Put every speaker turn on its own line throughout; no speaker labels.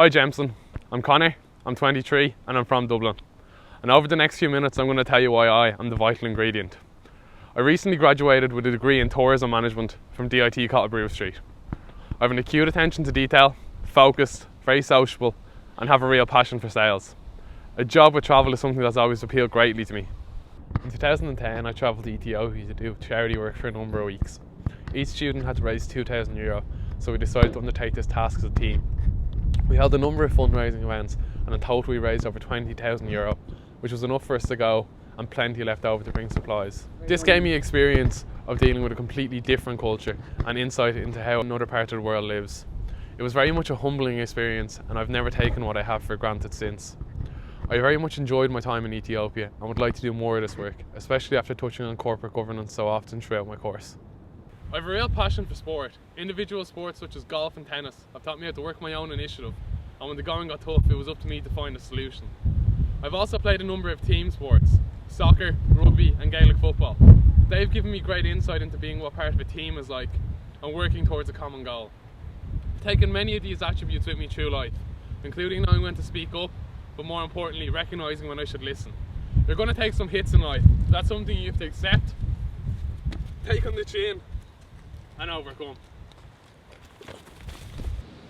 Hi Jameson, I'm Connor, I'm 23 and I'm from Dublin. And over the next few minutes I'm going to tell you why I am the vital ingredient. I recently graduated with a degree in tourism management from DIT Cottlebrew Street. I have an acute attention to detail, focused, very sociable and have a real passion for sales. A job with travel is something that's always appealed greatly to me. In 2010 I travelled to Ethiopia to do charity work for a number of weeks. Each student had to raise €2,000, so we decided to undertake this task as a team. We held a number of fundraising events and in total we raised over €20,000, which was enough for us to go and plenty left over to bring supplies. This gave me experience of dealing with a completely different culture and insight into how another part of the world lives. It was very much a humbling experience and I've never taken what I have for granted since. I very much enjoyed my time in Ethiopia and would like to do more of this work, especially after touching on corporate governance so often throughout my course. I have a real passion for sport. Individual sports such as golf and tennis have taught me how to work my own initiative, and when the going got tough it was up to me to find a solution. I've also played a number of team sports, soccer, rugby and Gaelic football. They've given me great insight into being what part of a team is like and working towards a common goal. I've taken many of these attributes with me through life, including knowing when to speak up, but more importantly recognising when I should listen. You're going to take some hits in life, that's something you have to accept, take on the chin and overcome.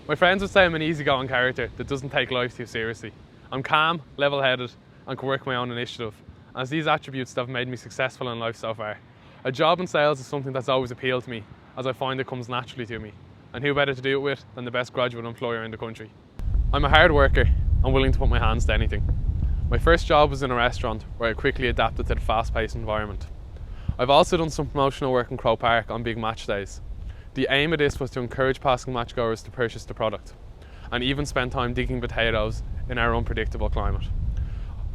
My friends would say I'm an easygoing character that doesn't take life too seriously. I'm calm, level-headed and can work my own initiative, as these attributes have made me successful in life so far. A job in sales is something that's always appealed to me, as I find it comes naturally to me, and who better to do it with than the best graduate employer in the country. I'm a hard worker and willing to put my hands to anything. My first job was in a restaurant where I quickly adapted to the fast-paced environment. I've also done some promotional work in Crow Park on big match days. The aim of this was to encourage passing matchgoers to purchase the product, and even spend time digging potatoes in our unpredictable climate.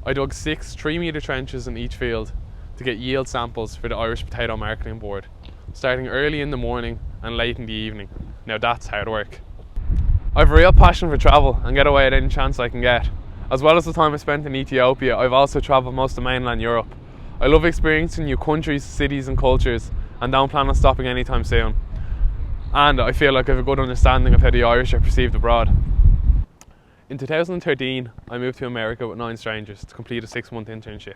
I dug 6 3-metre trenches in each field to get yield samples for the Irish Potato Marketing Board, starting early in the morning and late in the evening. Now that's hard work. I have a real passion for travel and get away at any chance I can get. As well as the time I spent in Ethiopia, I've also travelled most of mainland Europe. I love experiencing new countries, cities and cultures and don't plan on stopping anytime soon. And I feel like I have a good understanding of how the Irish are perceived abroad. In 2013, I moved to America with 9 strangers to complete a 6-month internship.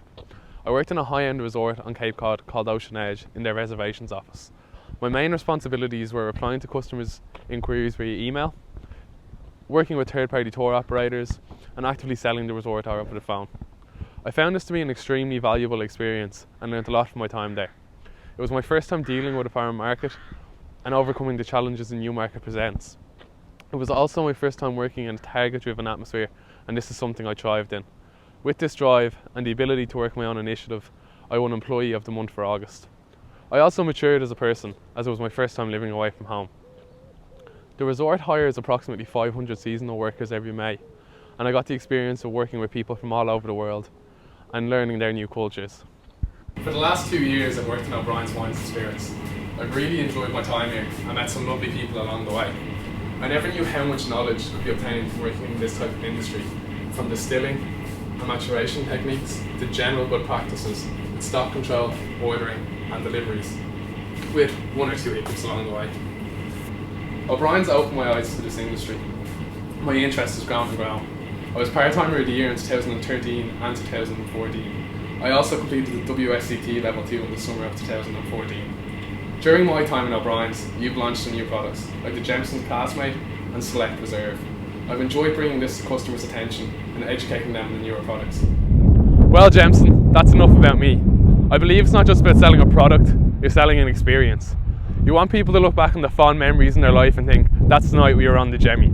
I worked in a high-end resort on Cape Cod called Ocean Edge in their reservations office. My main responsibilities were replying to customers' inquiries via email, working with third-party tour operators and actively selling the resort over the phone. I found this to be an extremely valuable experience and learned a lot from my time there. It was my first time dealing with a foreign market and overcoming the challenges a new market presents. It was also my first time working in a target-driven atmosphere, and this is something I thrived in. With this drive and the ability to work my own initiative, I won Employee of the Month for August. I also matured as a person, as it was my first time living away from home. The resort hires approximately 500 seasonal workers every May, and I got the experience of working with people from all over the world and learning their new cultures. For the last 2 years I've worked in O'Brien's Wines and Spirits. I've really enjoyed my time here and met some lovely people along the way. I never knew how much knowledge could be obtained from working in this type of industry, from distilling and maturation techniques to general good practices with stock control, ordering and deliveries, with 1 or 2 hiccups along the way. O'Brien's opened my eyes to this industry. My interest has grown and grown. I was part-timer of the year in 2013 and 2014. I also completed the WSET Level 2 in the summer of 2014. During my time in O'Brien's, you've launched some new products, like the Jameson Classmate and Select Reserve. I've enjoyed bringing this to customers' attention and educating them on the newer products. Well Jameson, that's enough about me. I believe it's not just about selling a product, you're selling an experience. You want people to look back on the fond memories in their life and think, that's the night we were on the Jemmy.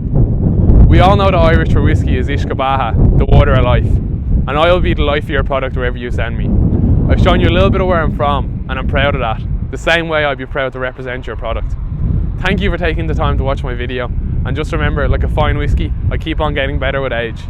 We all know the Irish for whiskey is Ishkabaha, the water of life, and I will be the life of your product wherever you send me. I've shown you a little bit of where I'm from, and I'm proud of that, the same way I'd be proud to represent your product. Thank you for taking the time to watch my video, and just remember, like a fine whiskey, I keep on getting better with age.